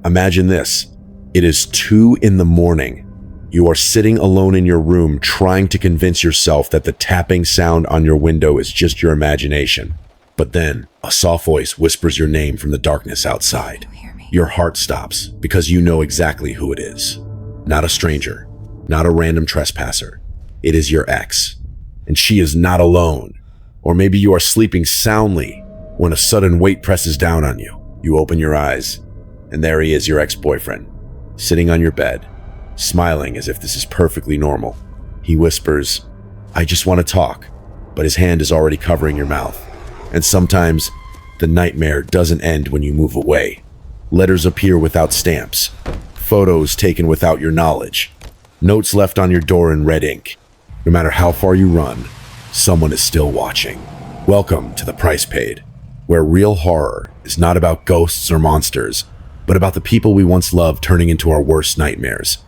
Imagine this. It is 2 a.m. You are sitting alone in your room trying to convince yourself that the tapping sound on your window is just your imagination. But then, a soft voice whispers your name from the darkness outside. Your heart stops because you know exactly who it is. Not a stranger, not a random trespasser. It is your ex. And she is not alone. Or maybe you are sleeping soundly when a sudden weight presses down on you. You open your eyes, and there he is, your ex-boyfriend, sitting on your bed, smiling as if this is perfectly normal. He whispers, "I just want to talk," but his hand is already covering your mouth. And sometimes, the nightmare doesn't end when you move away. Letters appear without stamps, photos taken without your knowledge, notes left on your door in red ink. No matter how far you run, someone is still watching. Welcome to The Price Paid, where real horror is not about ghosts or monsters, but about the people we once loved turning into our worst nightmares.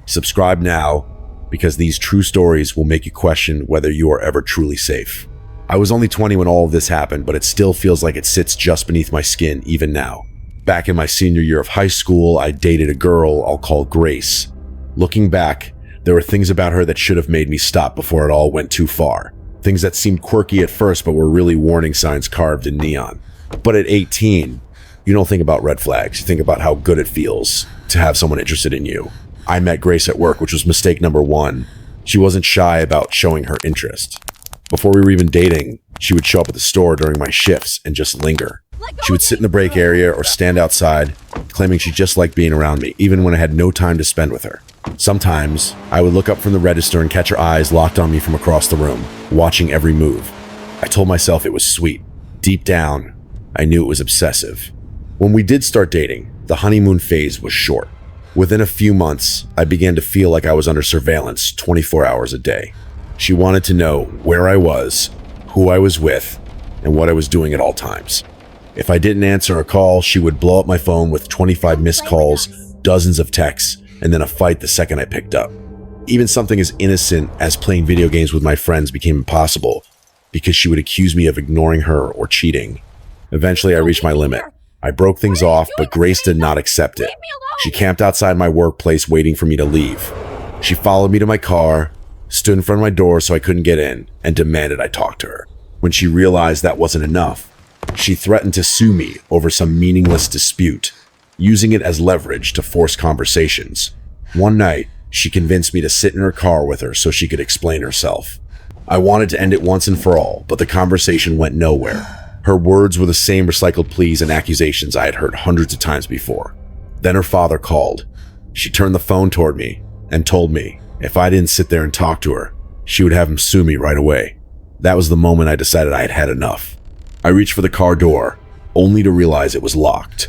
Subscribe now, because these true stories will make you question whether you are ever truly safe. I was only 20 when all of this happened, but it still feels like it sits just beneath my skin even now. Back in my senior year of high school, I dated a girl I'll call Grace. Looking back, there were things about her that should have made me stop before it all went too far. Things that seemed quirky at first but were really warning signs carved in neon. But at 18, you don't think about red flags, you think about how good it feels to have someone interested in you. I met Grace at work, which was mistake number 1. She wasn't shy about showing her interest. Before we were even dating, she would show up at the store during my shifts and just linger. She would sit in the break area or stand outside, claiming she just liked being around me, even when I had no time to spend with her. Sometimes, I would look up from the register and catch her eyes locked on me from across the room, watching every move. I told myself it was sweet. Deep down, I knew it was obsessive. When we did start dating, the honeymoon phase was short. Within a few months, I began to feel like I was under surveillance 24 hours a day. She wanted to know where I was, who I was with, and what I was doing at all times. If I didn't answer a call, she would blow up my phone with 25 missed calls, dozens of texts, and then a fight the second I picked up. Even something as innocent as playing video games with my friends became impossible because she would accuse me of ignoring her or cheating. Eventually, I reached my limit. I broke things off, but Grace did not accept it. She camped outside my workplace waiting for me to leave. She followed me to my car, stood in front of my door so I couldn't get in, and demanded I talk to her. When she realized that wasn't enough, she threatened to sue me over some meaningless dispute, using it as leverage to force conversations. One night, she convinced me to sit in her car with her so she could explain herself. I wanted to end it once and for all, but the conversation went nowhere. Her words were the same recycled pleas and accusations I had heard hundreds of times before. Then her father called. She turned the phone toward me and told me if I didn't sit there and talk to her, she would have him sue me right away. That was the moment I decided I had had enough. I reached for the car door, only to realize it was locked.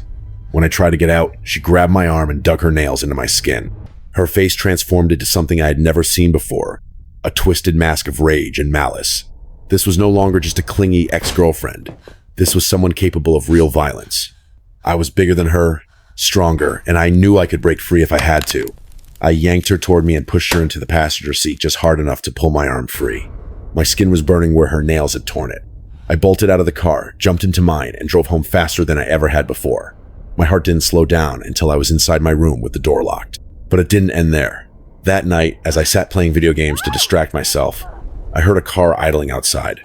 When I tried to get out, she grabbed my arm and dug her nails into my skin. Her face transformed into something I had never seen before, a twisted mask of rage and malice. This was no longer just a clingy ex-girlfriend. This was someone capable of real violence. I was bigger than her, stronger, and I knew I could break free if I had to. I yanked her toward me and pushed her into the passenger seat just hard enough to pull my arm free. My skin was burning where her nails had torn it. I bolted out of the car, jumped into mine, and drove home faster than I ever had before. My heart didn't slow down until I was inside my room with the door locked. But it didn't end there. That night, as I sat playing video games to distract myself, I heard a car idling outside.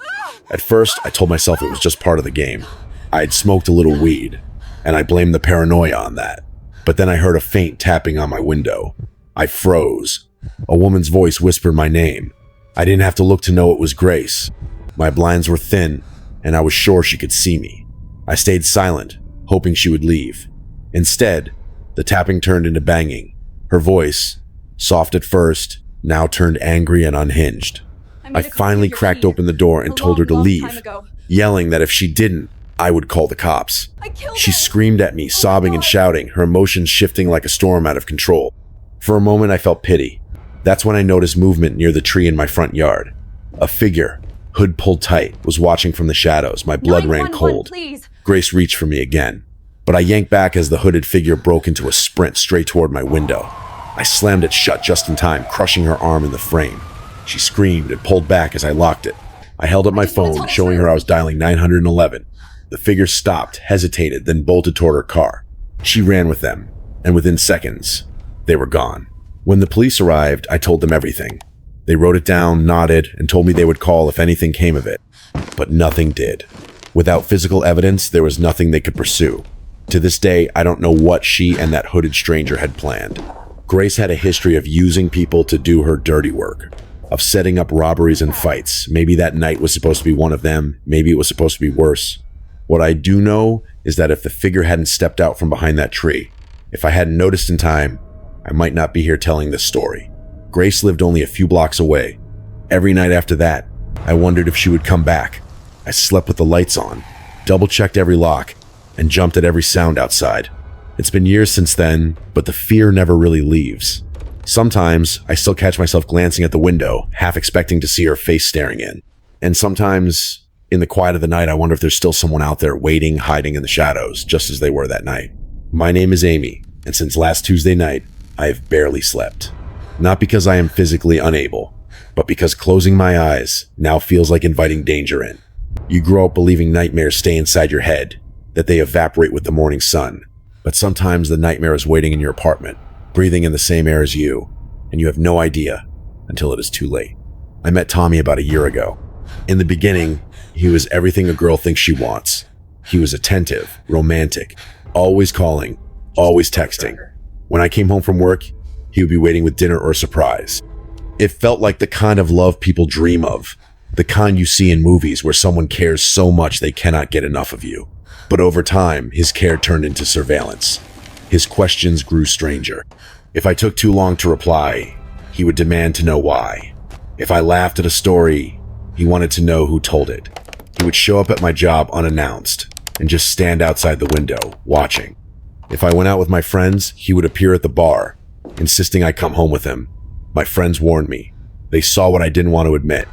At first, I told myself it was just part of the game. I had smoked a little weed, and I blamed the paranoia on that. But then I heard a faint tapping on my window. I froze. A woman's voice whispered my name. I didn't have to look to know it was Grace. My blinds were thin, and I was sure she could see me. I stayed silent, hoping she would leave. Instead, the tapping turned into banging. Her voice, soft at first, now turned angry and unhinged. I finally cracked open the door and told her to leave, yelling that if she didn't, I would call the cops. She screamed at me, sobbing and shouting, her emotions shifting like a storm out of control. For a moment, I felt pity. That's when I noticed movement near the tree in my front yard. A figure, hood pulled tight, was watching from the shadows. My blood ran cold. Please. Grace reached for me again, but I yanked back as the hooded figure broke into a sprint straight toward my window. I slammed it shut just in time, crushing her arm in the frame. She screamed and pulled back as I locked it. I held up my phone, showing her I was dialing 911. The figure stopped, hesitated, then bolted toward her car. She ran with them, and within seconds, they were gone. When the police arrived, I told them everything. They wrote it down, nodded, and told me they would call if anything came of it. But nothing did. Without physical evidence, there was nothing they could pursue. To this day, I don't know what she and that hooded stranger had planned. Grace had a history of using people to do her dirty work, of setting up robberies and fights. Maybe that night was supposed to be one of them. Maybe it was supposed to be worse. What I do know is that if the figure hadn't stepped out from behind that tree, if I hadn't noticed in time, I might not be here telling this story. Grace lived only a few blocks away. Every night after that, I wondered if she would come back. I slept with the lights on, double-checked every lock, and jumped at every sound outside. It's been years since then, but the fear never really leaves. Sometimes, I still catch myself glancing at the window, half expecting to see her face staring in. And sometimes, in the quiet of the night, I wonder if there's still someone out there waiting, hiding in the shadows, just as they were that night. My name is Amy, and since last Tuesday night, I have barely slept. Not because I am physically unable, but because closing my eyes now feels like inviting danger in. You grow up believing nightmares stay inside your head, that they evaporate with the morning sun. But sometimes the nightmare is waiting in your apartment, breathing in the same air as you, and you have no idea until it is too late. I met Tommy about a year ago. In the beginning, he was everything a girl thinks she wants. He was attentive, romantic, always calling, always texting. When I came home from work, he would be waiting with dinner or a surprise. It felt like the kind of love people dream of, the kind you see in movies where someone cares so much they cannot get enough of you. But over time, his care turned into surveillance. His questions grew stranger. If I took too long to reply, he would demand to know why. If I laughed at a story, he wanted to know who told it. He would show up at my job unannounced and just stand outside the window, watching. If I went out with my friends, he would appear at the bar, insisting I come home with him. My friends warned me. They saw what I didn't want to admit.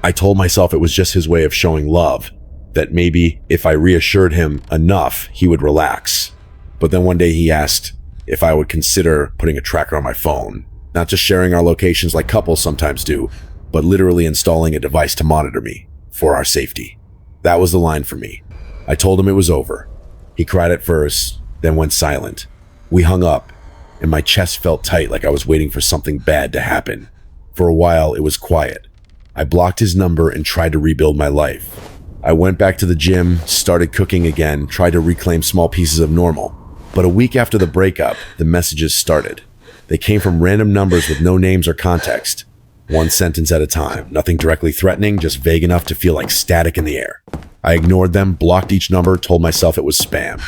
I told myself it was just his way of showing love, that maybe if I reassured him enough, he would relax. But then one day he asked if I would consider putting a tracker on my phone, not just sharing our locations like couples sometimes do, but literally installing a device to monitor me for our safety. That was the line for me. I told him it was over. He cried at first, then went silent. We hung up, and my chest felt tight like I was waiting for something bad to happen. For a while, it was quiet. I blocked his number and tried to rebuild my life. I went back to the gym, started cooking again, tried to reclaim small pieces of normal. But a week after the breakup, the messages started. They came from random numbers with no names or context. One sentence at a time, nothing directly threatening, just vague enough to feel like static in the air. I ignored them, blocked each number, told myself it was spam.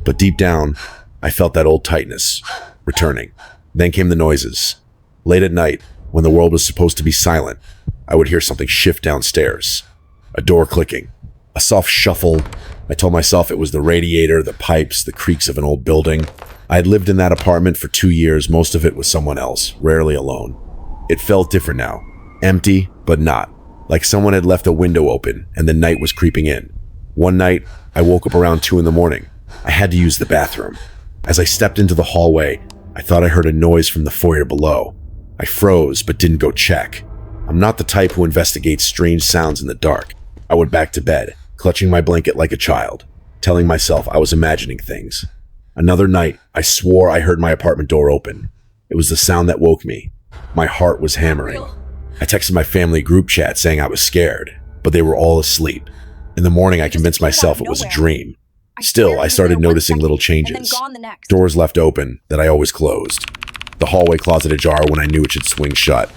But deep down, I felt that old tightness returning. Then came the noises. Late at night, when the world was supposed to be silent, I would hear something shift downstairs. A door clicking. A soft shuffle. I told myself it was the radiator, the pipes, the creaks of an old building. I had lived in that apartment for 2 years, most of it with someone else, rarely alone. It felt different now. Empty, but not. Like someone had left a window open and the night was creeping in. One night, I woke up around 2 a.m. I had to use the bathroom. As I stepped into the hallway, I thought I heard a noise from the foyer below. I froze, but didn't go check. I'm not the type who investigates strange sounds in the dark. I went back to bed, clutching my blanket like a child, telling myself I was imagining things. Another night, I swore I heard my apartment door open. It was the sound that woke me. My heart was hammering. I texted my family group chat saying I was scared, but they were all asleep. In the morning, I convinced myself it was a dream. Still, I started noticing little changes. Doors left open that I always closed. The hallway closet ajar when I knew it should swing shut.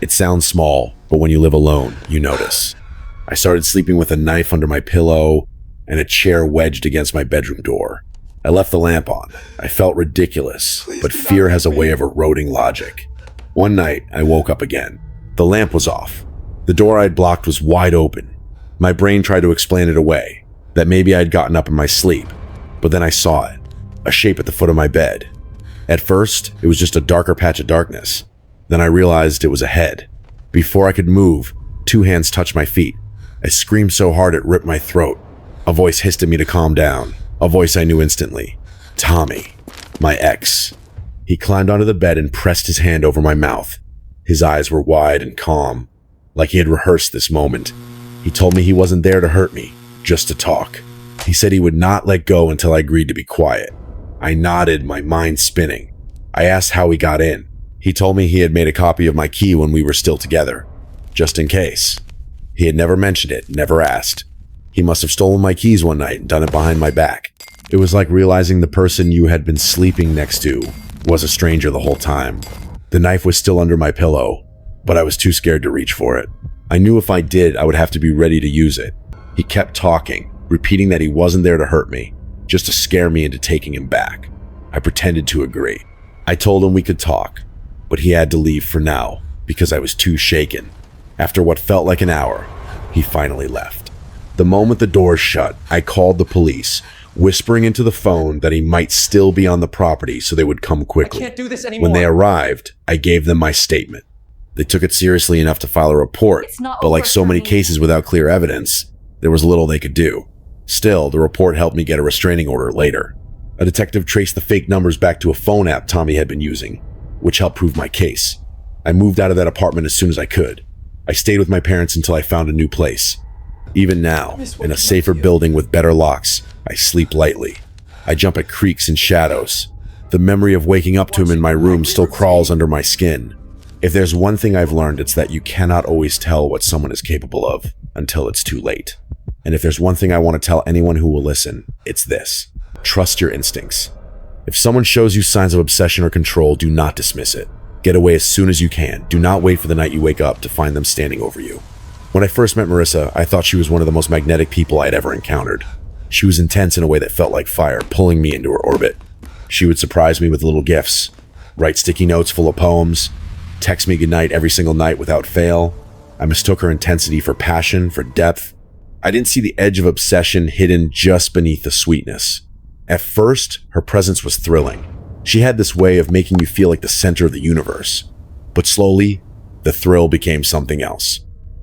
It sounds small, but when you live alone, you notice. I started sleeping with a knife under my pillow and a chair wedged against my bedroom door. I left the lamp on. I felt ridiculous, but fear has a way of eroding logic. One night, I woke up again. The lamp was off. The door I'd blocked was wide open. My brain tried to explain it away, that maybe I'd gotten up in my sleep, but then I saw it, a shape at the foot of my bed. At first, it was just a darker patch of darkness. Then I realized it was a head. Before I could move, 2 hands touched my feet. I screamed so hard it ripped my throat. A voice hissed at me to calm down, a voice I knew instantly. Tommy, my ex. He climbed onto the bed and pressed his hand over my mouth. His eyes were wide and calm, like he had rehearsed this moment. He told me he wasn't there to hurt me, just to talk. He said he would not let go until I agreed to be quiet. I nodded, my mind spinning. I asked how he got in. He told me he had made a copy of my key when we were still together, just in case. He had never mentioned it, never asked. He must have stolen my keys one night and done it behind my back. It was like realizing the person you had been sleeping next to was a stranger the whole time. The knife was still under my pillow, but I was too scared to reach for it. I knew if I did, I would have to be ready to use it. He kept talking, repeating that he wasn't there to hurt me, just to scare me into taking him back. I pretended to agree. I told him we could talk, but he had to leave for now because I was too shaken. After what felt like an hour, he finally left. The moment the doors shut, I called the police, whispering into the phone that he might still be on the property so they would come quickly. I can't do this anymore. When they arrived, I gave them my statement. They took it seriously enough to file a report, but like so many cases without clear evidence, there was little they could do. Still, the report helped me get a restraining order later. A detective traced the fake numbers back to a phone app Tommy had been using, which helped prove my case. I moved out of that apartment as soon as I could. I stayed with my parents until I found a new place. Even now, in a safer building with better locks, I sleep lightly. I jump at creaks and shadows. The memory of waking up to him in my room still crawls under my skin. If there's one thing I've learned, it's that you cannot always tell what someone is capable of until it's too late. And if there's one thing I want to tell anyone who will listen, it's this. Trust your instincts. If someone shows you signs of obsession or control, do not dismiss it. Get away as soon as you can. Do not wait for the night you wake up to find them standing over you. When I first met Marissa, I thought she was one of the most magnetic people I had ever encountered. She was intense in a way that felt like fire, pulling me into her orbit. She would surprise me with little gifts, write sticky notes full of poems, text me goodnight every single night without fail. I mistook her intensity for passion, for depth. I didn't see the edge of obsession hidden just beneath the sweetness. At first, her presence was thrilling. She had this way of making you feel like the center of the universe. But slowly, the thrill became something else.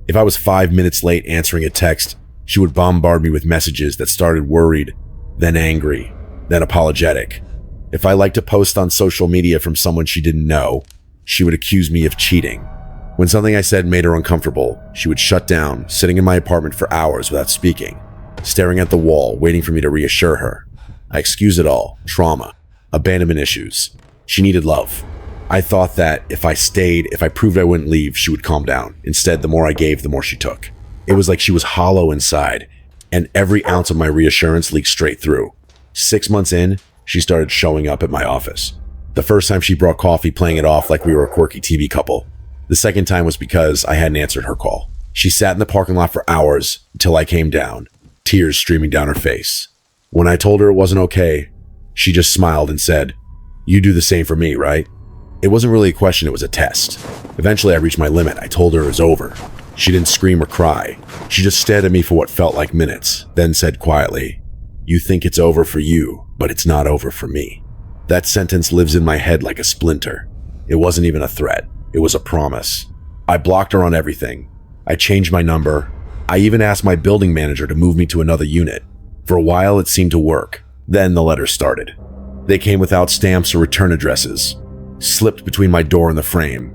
If I was 5 minutes late answering a text, she would bombard me with messages that started worried, then angry, then apologetic. If I liked a post on social media from someone she didn't know, she would accuse me of cheating. When something I said made her uncomfortable, she would shut down, sitting in my apartment for hours without speaking, staring at the wall, waiting for me to reassure her. I excuse it all. Trauma. Abandonment issues. She needed love. I thought that if I stayed, if I proved I wouldn't leave, she would calm down. Instead, the more I gave, the more she took. It was like she was hollow inside, and every ounce of my reassurance leaked straight through. 6 months in, she started showing up at my office. The first time she brought coffee, playing it off like we were a quirky TV couple. The second time was because I hadn't answered her call. She sat in the parking lot for hours until I came down, tears streaming down her face. When I told her it wasn't okay, she just smiled and said, "You do the same for me, right?" It wasn't really a question, it was a test. Eventually I reached my limit. I told her it was over. She didn't scream or cry. She just stared at me for what felt like minutes, then said quietly, "You think it's over for you, but it's not over for me." That sentence lives in my head like a splinter. It wasn't even a threat. It was a promise. I blocked her on everything. I changed my number. I even asked my building manager to move me to another unit. For a while, it seemed to work. Then the letters started. They came without stamps or return addresses, slipped between my door and the frame.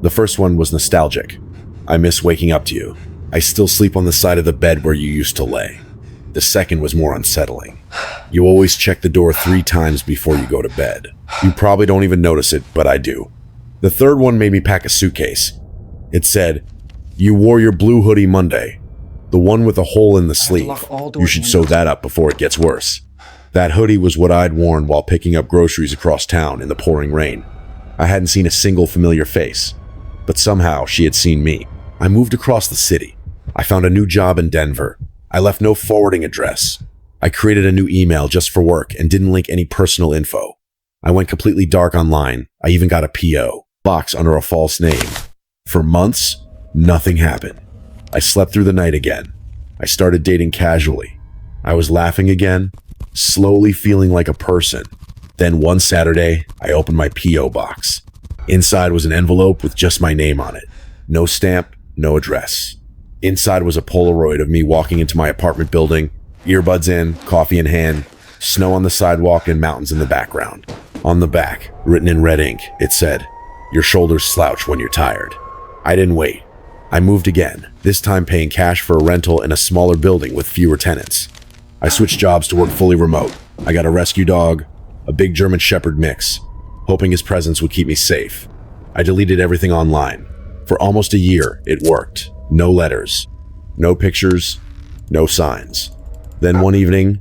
The first one was nostalgic. "I miss waking up to you. I still sleep on the side of the bed where you used to lay." The second was more unsettling. "You always check the door 3 times before you go to bed. You probably don't even notice it, but I do." The third one made me pack a suitcase. It said, "You wore your blue hoodie Monday. The one with a hole in the sleeve. You should sew that up before it gets worse." That hoodie was what I'd worn while picking up groceries across town in the pouring rain. I hadn't seen a single familiar face, but somehow she had seen me. I moved across the city. I found a new job in Denver. I left no forwarding address. I created a new email just for work and didn't link any personal info. I went completely dark online. I even got a PO box under a false name. For months, nothing happened. I slept through the night again. I started dating casually. I was laughing again, slowly feeling like a person. Then one Saturday, I opened my P.O. box. Inside was an envelope with just my name on it. No stamp, no address. Inside was a Polaroid of me walking into my apartment building, earbuds in, coffee in hand, snow on the sidewalk and mountains in the background. On the back, written in red ink, it said, "Your shoulders slouch when you're tired." I didn't wait. I moved again, this time paying cash for a rental in a smaller building with fewer tenants. I switched jobs to work fully remote. I got a rescue dog, a big German Shepherd mix, hoping his presence would keep me safe. I deleted everything online. For almost a year, it worked. No letters, no pictures, no signs. Then one evening,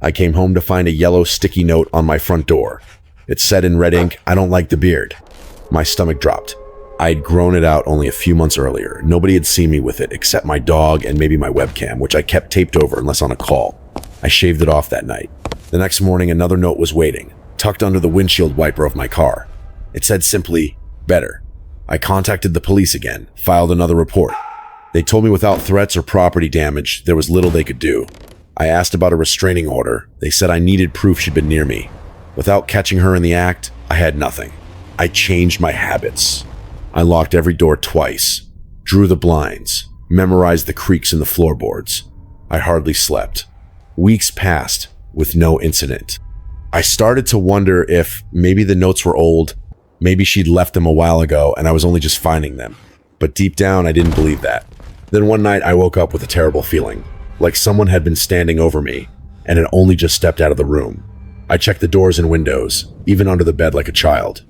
I came home to find a yellow sticky note on my front door. It said in red ink, "I don't like the beard." My stomach dropped. I had grown it out only a few months earlier. Nobody had seen me with it except my dog and maybe my webcam, which I kept taped over unless on a call. I shaved it off that night. The next morning, another note was waiting, tucked under the windshield wiper of my car. It said simply, "Better." I contacted the police again, filed another report. They told me without threats or property damage, there was little they could do. I asked about a restraining order. They said I needed proof she'd been near me. Without catching her in the act, I had nothing. I changed my habits. I locked every door twice, drew the blinds, memorized the creaks in the floorboards. I hardly slept. Weeks passed with no incident. I started to wonder if maybe the notes were old, maybe she'd left them a while ago and I was only just finding them. But deep down, I didn't believe that. Then one night I woke up with a terrible feeling, like someone had been standing over me and had only just stepped out of the room. I checked the doors and windows, even under the bed like a child.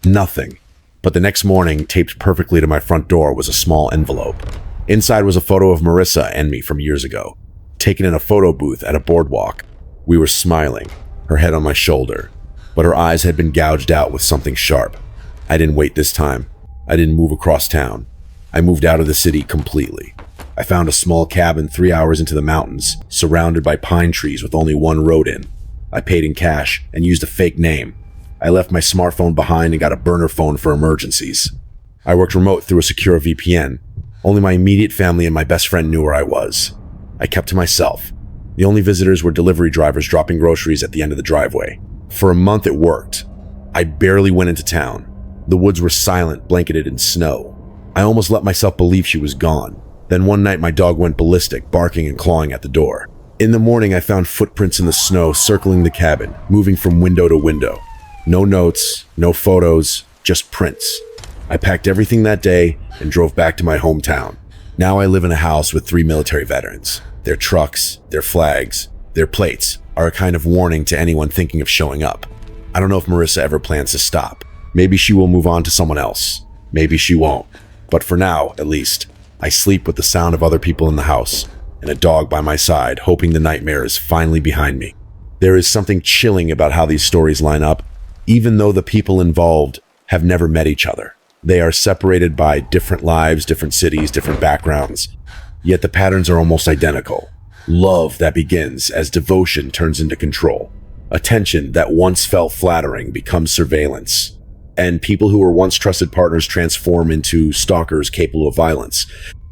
Nothing. But the next morning, taped perfectly to my front door was a small envelope. Inside was a photo of Marissa and me from years ago, taken in a photo booth at a boardwalk. We were smiling, her head on my shoulder, but her eyes had been gouged out with something sharp. I didn't wait this time. I didn't move across town. I moved out of the city completely. I found a small cabin 3 hours into the mountains, surrounded by pine trees with only one road in. I paid in cash and used a fake name. I left my smartphone behind and got a burner phone for emergencies. I worked remote through a secure VPN. Only my immediate family and my best friend knew where I was. I kept to myself. The only visitors were delivery drivers dropping groceries at the end of the driveway. For a month it worked. I barely went into town. The woods were silent, blanketed in snow. I almost let myself believe she was gone. Then one night my dog went ballistic, barking and clawing at the door. In the morning I found footprints in the snow circling the cabin, moving from window to window. No notes, no photos, just prints. I packed everything that day and drove back to my hometown. Now I live in a house with 3 military veterans. Their trucks, their flags, their plates are a kind of warning to anyone thinking of showing up. I don't know if Marissa ever plans to stop. Maybe she will move on to someone else. Maybe she won't. But for now, at least, I sleep with the sound of other people in the house and a dog by my side, hoping the nightmare is finally behind me. There is something chilling about how these stories line up, even though the people involved have never met each other. They are separated by different lives, different cities, different backgrounds, yet the patterns are almost identical. Love that begins as devotion turns into control. Attention that once felt flattering becomes surveillance. And people who were once trusted partners transform into stalkers capable of violence.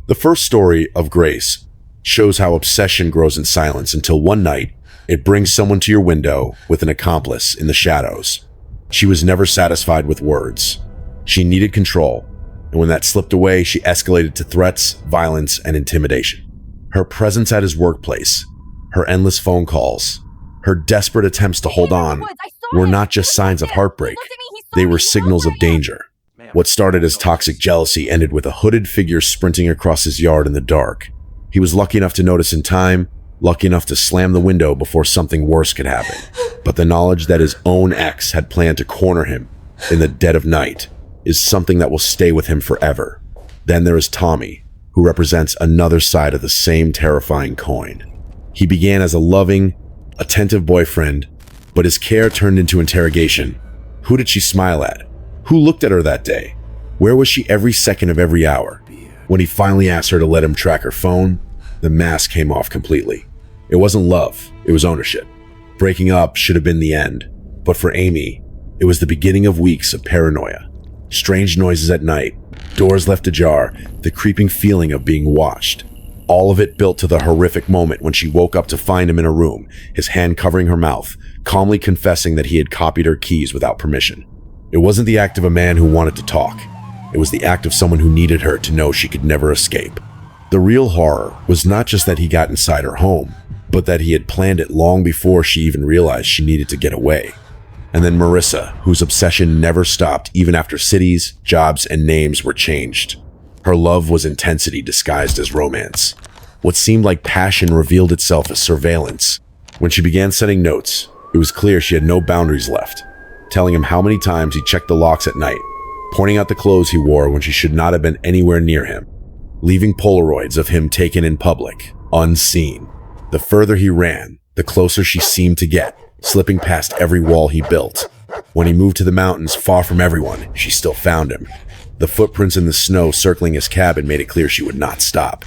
The first story of Grace shows how obsession grows in silence until one night it brings someone to your window with an accomplice in the shadows. She was never satisfied with words. She needed control, and when that slipped away, she escalated to threats, violence, and intimidation. Her presence at his workplace, her endless phone calls, her desperate attempts to hold on were not just signs of heartbreak. They were signals of danger. What started as toxic jealousy ended with a hooded figure sprinting across his yard in the dark. He was lucky enough to notice in time, lucky enough to slam the window before something worse could happen. But the knowledge that his own ex had planned to corner him in the dead of night is something that will stay with him forever. Then there is Tommy, who represents another side of the same terrifying coin. He began as a loving, attentive boyfriend, but his care turned into interrogation. Who did she smile at? Who looked at her that day? Where was she every second of every hour? When he finally asked her to let him track her phone, the mask came off completely. It wasn't love, it was ownership. Breaking up should have been the end, but for Amy, it was the beginning of weeks of paranoia. Strange noises at night, doors left ajar, the creeping feeling of being watched. All of it built to the horrific moment when she woke up to find him in a room, his hand covering her mouth, calmly confessing that he had copied her keys without permission. It wasn't the act of a man who wanted to talk. It was the act of someone who needed her to know she could never escape. The real horror was not just that he got inside her home, but that he had planned it long before she even realized she needed to get away. And then Marissa, whose obsession never stopped even after cities, jobs, and names were changed. Her love was intensity disguised as romance. What seemed like passion revealed itself as surveillance. When she began sending notes, It was clear she had no boundaries left, telling him how many times he checked the locks at night, pointing out the clothes he wore when she should not have been anywhere near him, leaving Polaroids of him taken in public, unseen. The further he ran, the closer she seemed to get, slipping past every wall he built. When he moved to the mountains far from everyone, she still found him. The footprints in the snow circling his cabin made it clear she would not stop.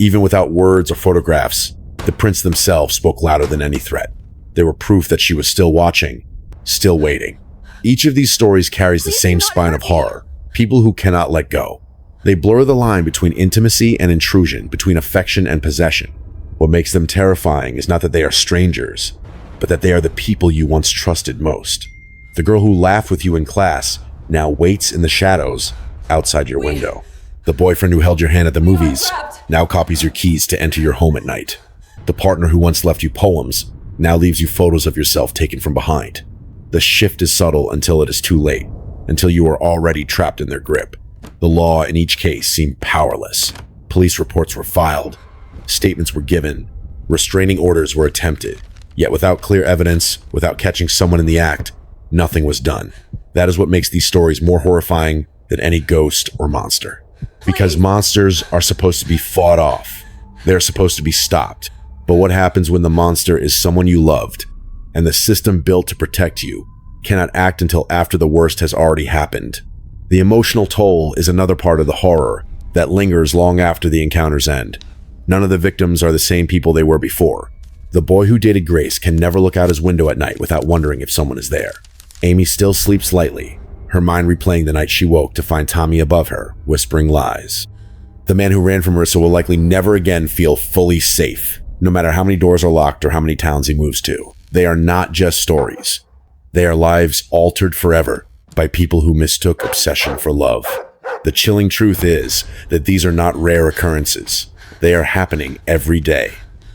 Even without words or photographs, the prints themselves spoke louder than any threat. They were proof that she was still watching, still waiting. Each of these stories carries the same spine of horror, people who cannot let go. They blur the line between intimacy and intrusion, between affection and possession. What makes them terrifying is not that they are strangers, but that they are the people you once trusted most. The girl who laughed with you in class now waits in the shadows outside your window. The boyfriend who held your hand at the movies now copies your keys to enter your home at night. The partner who once left you poems now leaves you photos of yourself taken from behind. The shift is subtle until it is too late, until you are already trapped in their grip. The law in each case seemed powerless. Police reports were filed, statements were given, restraining orders were attempted, yet without clear evidence, without catching someone in the act, nothing was done. That is what makes these stories more horrifying than any ghost or monster. Because monsters are supposed to be fought off. They're supposed to be stopped. But what happens when the monster is someone you loved, and the system built to protect you cannot act until after the worst has already happened? The emotional toll is another part of the horror that lingers long after the encounters end. None of the victims are the same people they were before. The boy who dated Grace can never look out his window at night without wondering if someone is there. Amy still sleeps lightly, her mind replaying the night she woke to find Tommy above her, whispering lies. The man who ran from Marissa will likely never again feel fully safe, no matter how many doors are locked or how many towns he moves to. They are not just stories. They are lives altered forever by people who mistook obsession for love. The chilling truth is that these are not rare occurrences. They are happening every day.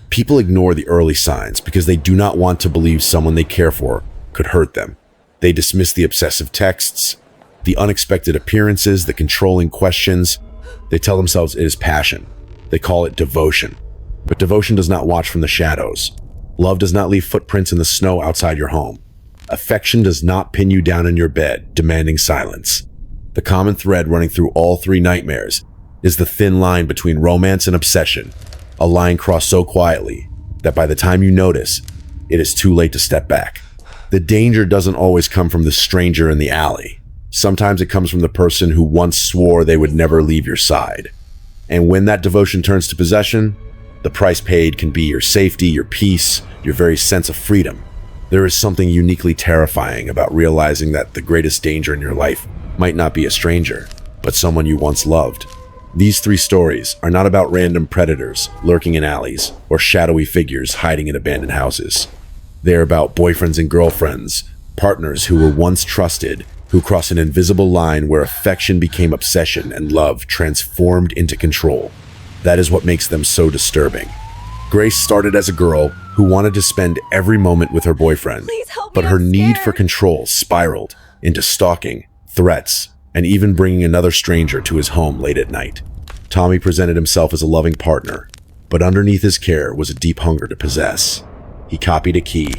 People ignore the early signs because they do not want to believe someone they care for could hurt them. They dismiss the obsessive texts, the unexpected appearances, the controlling questions. They tell themselves it is passion. They call it devotion. But devotion does not watch from the shadows. Love does not leave footprints in the snow outside your home. Affection does not pin you down in your bed, demanding silence. The common thread running through all three nightmares is the thin line between romance and obsession, a line crossed so quietly that by the time you notice, it is too late to step back. The danger doesn't always come from the stranger in the alley. Sometimes it comes from the person who once swore they would never leave your side. And when that devotion turns to possession, the price paid can be your safety, your peace, your very sense of freedom. There is something uniquely terrifying about realizing that the greatest danger in your life might not be a stranger, but someone you once loved. These three stories are not about random predators lurking in alleys or shadowy figures hiding in abandoned houses. They are about boyfriends and girlfriends, partners who were once trusted, who crossed an invisible line where affection became obsession and love transformed into control. That is what makes them so disturbing. Grace started as a girl who wanted to spend every moment with her boyfriend, but her need for control spiraled into stalking, threats, and even bringing another stranger to his home late at night. Tommy presented himself as a loving partner, but underneath his care was a deep hunger to possess. He copied a key,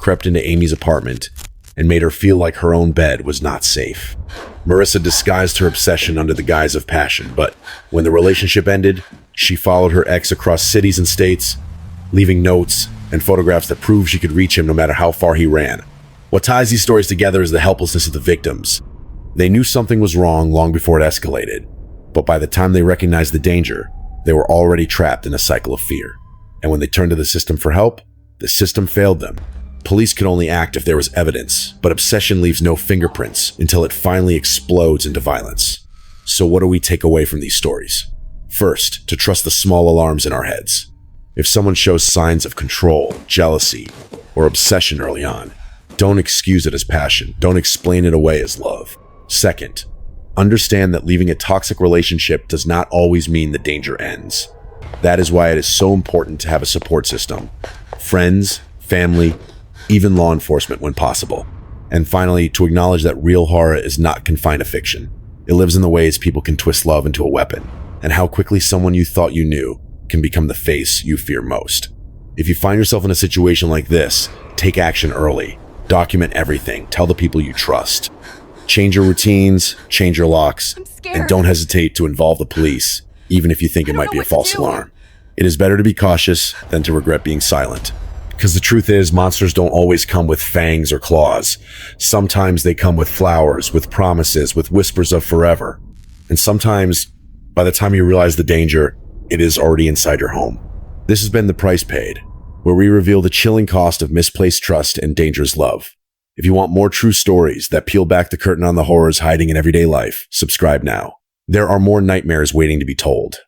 crept into Amy's apartment, and made her feel like her own bed was not safe. Marissa disguised her obsession under the guise of passion, but when the relationship ended, she followed her ex across cities and states, leaving notes and photographs that proved she could reach him no matter how far he ran. What ties these stories together is the helplessness of the victims. They knew something was wrong long before it escalated, but by the time they recognized the danger, they were already trapped in a cycle of fear. And when they turned to the system for help, the system failed them. Police could only act if there was evidence, but obsession leaves no fingerprints until it finally explodes into violence. So what do we take away from these stories? First, to trust the small alarms in our heads. If someone shows signs of control, jealousy, or obsession early on, don't excuse it as passion. Don't explain it away as love. Second, understand that leaving a toxic relationship does not always mean the danger ends. That is why it is so important to have a support system. Friends, family, even law enforcement when possible. And finally, to acknowledge that real horror is not confined to fiction. It lives in the ways people can twist love into a weapon, and how quickly someone you thought you knew can become the face you fear most. If you find yourself in a situation like this, Take action early. Document everything. Tell the people you trust. Change your routines, change your locks, I'm scared. and don't hesitate to involve the police, even if you think it might be a false alarm. It is better to be cautious than to regret being silent. Because the truth is, monsters don't always come with fangs or claws. Sometimes they come with flowers, with promises, with whispers of forever. And sometimes, by the time you realize the danger, it is already inside your home. This has been The Price Paid, where we reveal the chilling cost of misplaced trust and dangerous love. If you want more true stories that peel back the curtain on the horrors hiding in everyday life, subscribe now. There are more nightmares waiting to be told.